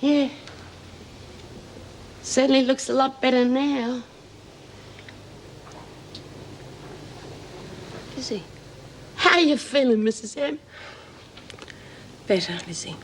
Yeah. Certainly looks a lot better now. Lizzie. How you feeling, Mrs. M? Better, Lizzie.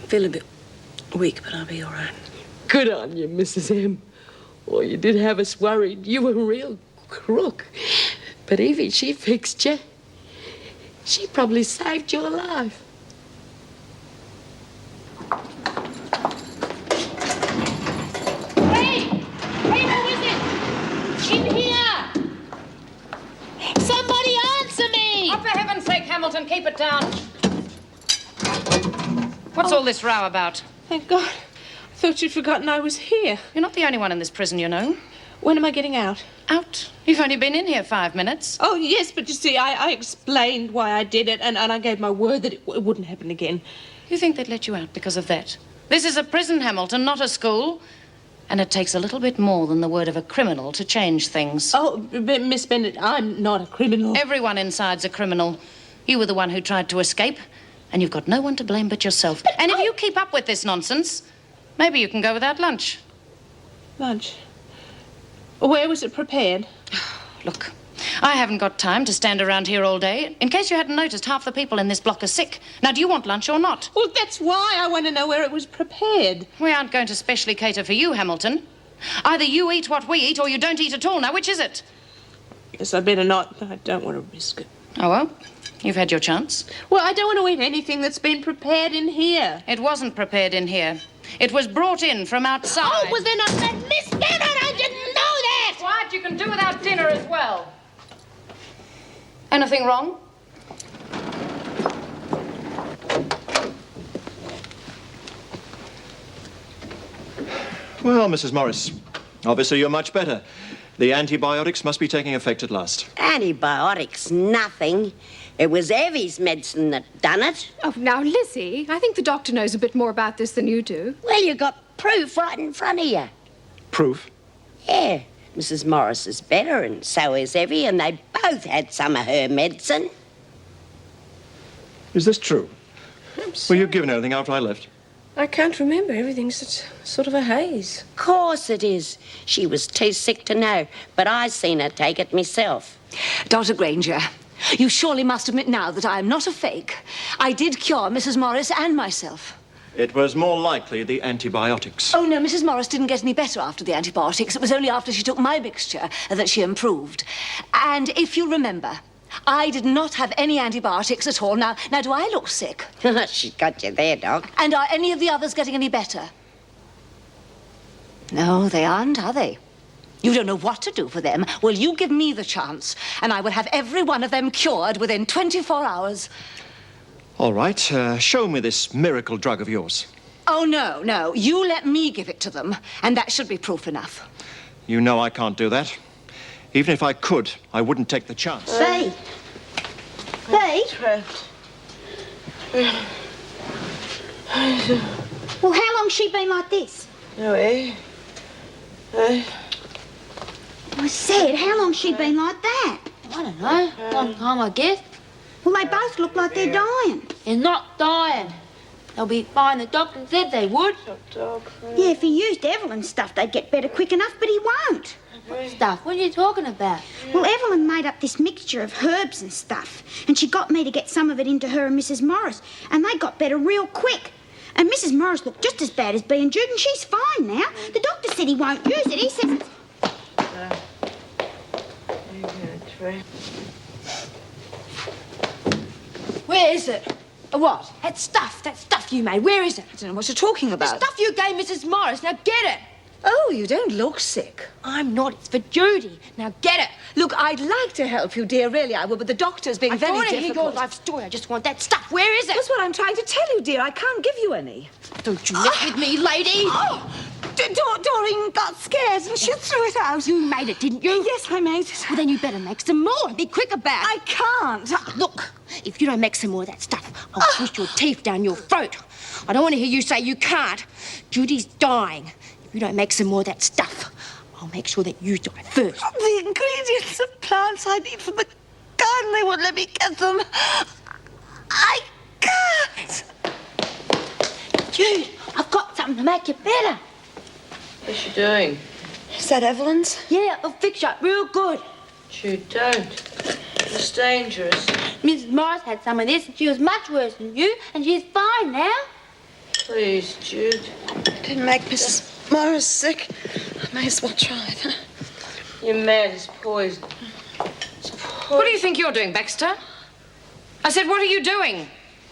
I feel a bit weak, but I'll be all right. Good on you, Mrs. M. Oh, you did have us worried. You were a real crook. But Evie, she fixed you. She probably saved your life. Hey! Hey, who is it? In here! Somebody answer me! Oh, for heaven's sake, Hamilton, keep it down. What's all this row about? Thank God. I thought you'd forgotten I was here. You're not the only one in this prison, you know. When am I getting out? Out? You've only been in here 5 minutes. Oh, yes, but you see, I explained why I did it, and I gave my word that it wouldn't happen again. You think they'd let you out because of that? This is a prison, Hamilton, not a school. And it takes a little bit more than the word of a criminal to change things. Oh, Miss Bennett, I'm not a criminal. Everyone inside's a criminal. You were the one who tried to escape, and you've got no one to blame but yourself. And if you keep up with this nonsense, maybe you can go without lunch. Lunch? Where was it prepared? Look, I haven't got time to stand around here all day. In case you hadn't noticed, half the people in this block are sick. Now, do you want lunch or not? Well, that's why I want to know where it was prepared. We aren't going to specially cater for you, Hamilton. Either you eat what we eat or you don't eat at all. Now, which is it? Yes, I better not. I don't want to risk it. Oh, well, you've had your chance. Well, I don't want to eat anything that's been prepared in here. It wasn't prepared in here. It was brought in from outside. Oh, well, then I said, Miss Bennett, I didn't know that! What? You can do without dinner as well. Anything wrong? Well, Mrs. Morris, obviously you're much better. The antibiotics must be taking effect at last. Antibiotics, nothing. It was Evie's medicine that done it. Oh, now, Lizzie, I think the doctor knows a bit more about this than you do. Well, you got proof right in front of you. Proof? Yeah, Mrs. Morris is better, and so is Evie, and they both had some of her medicine. Is this true? Were you given anything after I left? I can't remember. Everything's sort of a haze. Of course it is. She was too sick to know, but I seen her take it myself. Dr. Granger, you surely must admit now that I am not a fake. I did cure Mrs. Morris and myself. It was more likely the antibiotics. Oh, no, Mrs. Morris didn't get any better after the antibiotics. It was only after she took my mixture that she improved. And if you remember, I did not have any antibiotics at all. Now, do I look sick? She got you there, Doc. And are any of the others getting any better? No, they aren't, are they? You don't know what to do for them. Well, you give me the chance, and I will have every one of them cured within 24 hours. All right, show me this miracle drug of yours. Oh, no. You let me give it to them, and that should be proof enough. You know I can't do that. Even if I could, I wouldn't take the chance. Fee! Well, how long's she been like this? No, eh? I said, how long's she been like that? I don't know. Long time, I guess. Well, they both look like they're dying. They're not dying. They'll be fine. The doctor said they would. Yeah, if he used Evelyn's stuff, they'd get better quick enough, but he won't. Stuff. What are you talking about? Well, Evelyn made up this mixture of herbs and stuff, and she got me to get some of it into her and Mrs. Morris, and they got better real quick. And Mrs. Morris looked just as bad as being Jude, and she's fine now. The doctor said he won't use it. He says it's... Where is it? What? That stuff you made. Where is it? I don't know what you're talking The about. stuff you gave Mrs. Morris. Now get it. Oh, you don't look sick. I'm not. It's for Judy. Now get it. Look, I'd like to help you, dear, really I would, but the doctor's being I very want to hear difficult. your life story. I just want that stuff. Where is it? That's what I'm trying to tell you, dear. I can't give you any. Don't you mess with me, lady. Oh! Doreen got scared and she threw it out. You made it, didn't you? Yes, I made it. Well, then you better make some more and be quick about it. I can't. Look, if you don't make some more of that stuff, I'll push your teeth down your throat. I don't want to hear you say you can't. Judy's dying. If you don't make some more of that stuff, I'll make sure that you die first. The ingredients of plants I need for the garden, they won't let me get them. I can't. Judy! make you better. What's she doing? Is that Evelyn's? Yeah, I'll fix you up real good. Jude, don't. It's dangerous. Mrs. Morris had some of this and she was much worse than you and she's fine now. Please, Jude. Didn't make Mrs. Morris sick. I may as well try it. You're mad. It's poison. What do you think you're doing, Baxter? I said, what are you doing?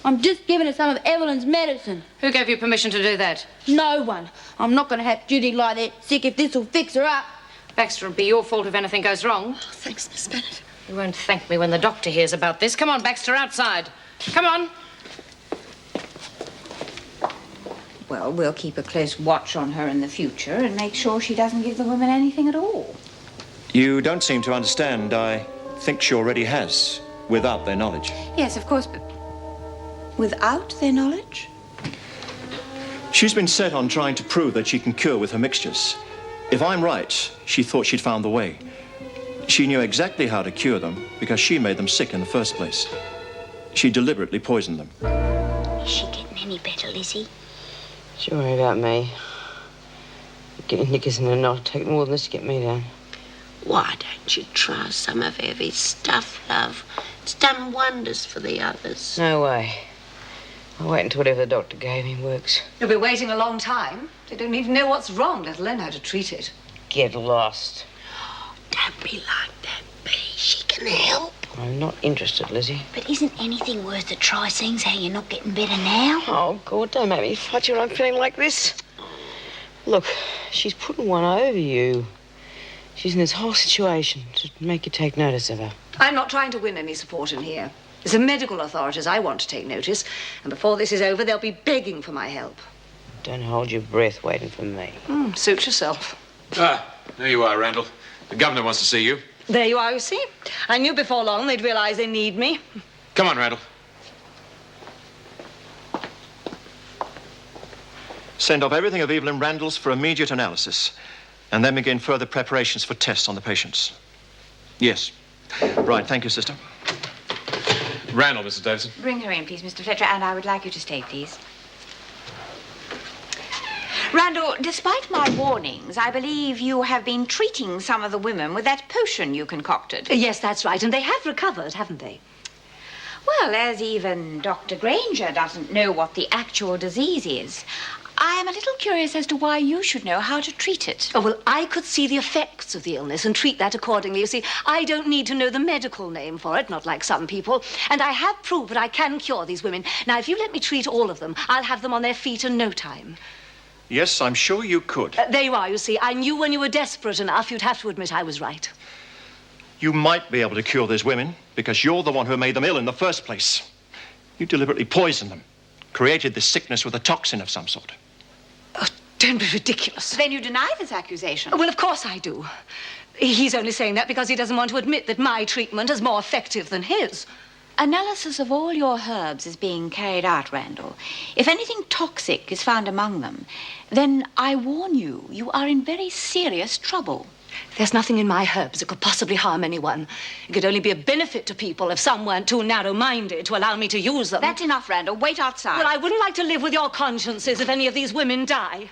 I'm just giving her some of Evelyn's medicine. Who gave you permission to do that? No one. I'm not going to have Judy lie there sick if this will fix her up. Baxter, it'll be your fault if anything goes wrong. Oh, thanks, Miss Bennett. You won't thank me when the doctor hears about this. Come on, Baxter, outside. Come on. Well, we'll keep a close watch on her in the future and make sure she doesn't give the women anything at all. You don't seem to understand. I think she already has, without their knowledge. Yes, of course, but without their knowledge? She's been set on trying to prove that she can cure with her mixtures. If I'm right, she thought she'd found the way. She knew exactly how to cure them because she made them sick in the first place. She deliberately poisoned them. Is she getting any better, Lizzie? Don't worry about me. Getting knickers in a knot take more than this to get me down. Why don't you try some of Evie's stuff, love? It's done wonders for the others. No way. I'll wait until whatever the doctor gave me works. You'll be waiting a long time. They don't even know what's wrong, let alone how to treat it. Get lost. Don't be like that, Bee. She can help. I'm not interested, Lizzie. But isn't anything worth a try, seeing how you're not getting better now? Oh, God, don't make me fight you when I'm feeling like this. Look, she's putting one over you. She's in this whole situation to make you take notice of her. I'm not trying to win any support in here. It's the medical authorities I want to take notice, and before this is over, they'll be begging for my help. Don't hold your breath waiting for me. Suit yourself. Ah, there you are, Randall. The governor wants to see you. There you are, you see. I knew before long they'd realize they need me. Come on, Randall. Send off everything of Evelyn Randall's for immediate analysis, and then begin further preparations for tests on the patients. Yes. Right, thank you, sister. Randall, Mrs. Davison. Bring her in, please, Mr. Fletcher, and I would like you to stay, please. Randall, despite my warnings, I believe you have been treating some of the women with that potion you concocted. Yes, that's right, and they have recovered, haven't they? Well, as even Dr. Granger doesn't know what the actual disease is, I am a little curious as to why you should know how to treat it. Oh, well, I could see the effects of the illness and treat that accordingly. You see, I don't need to know the medical name for it, not like some people. And I have proved that I can cure these women. Now, if you let me treat all of them, I'll have them on their feet in no time. Yes, I'm sure you could. There you are, you see. I knew when you were desperate enough, you'd have to admit I was right. You might be able to cure these women because you're the one who made them ill in the first place. You deliberately poisoned them, created this sickness with a toxin of some sort. Oh, don't be ridiculous. Then you deny this accusation? Well, of course I do. He's only saying that because he doesn't want to admit that my treatment is more effective than his. Analysis of all your herbs is being carried out, Randall. If anything toxic is found among them, then I warn you, you are in very serious trouble. There's nothing in my herbs that could possibly harm anyone. It could only be a benefit to people if some weren't too narrow-minded to allow me to use them. That's enough, Randall. Wait outside. Well, I wouldn't like to live with your consciences if any of these women die.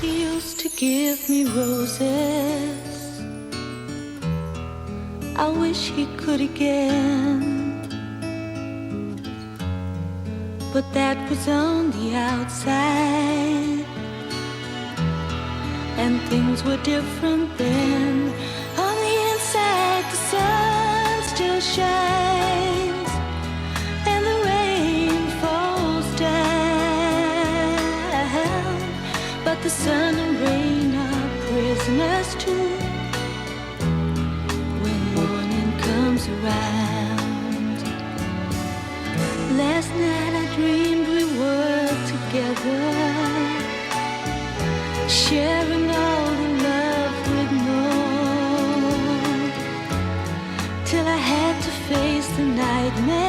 He used to give me roses. I wish he could again. But that was on the outside, and things were different then. On the inside, the sun still shines, and the rain falls down. But the sun and rain are prisoners too when morning comes around. Last night I dreamed we were together, sharing all the love we'd known, till I had to face the nightmare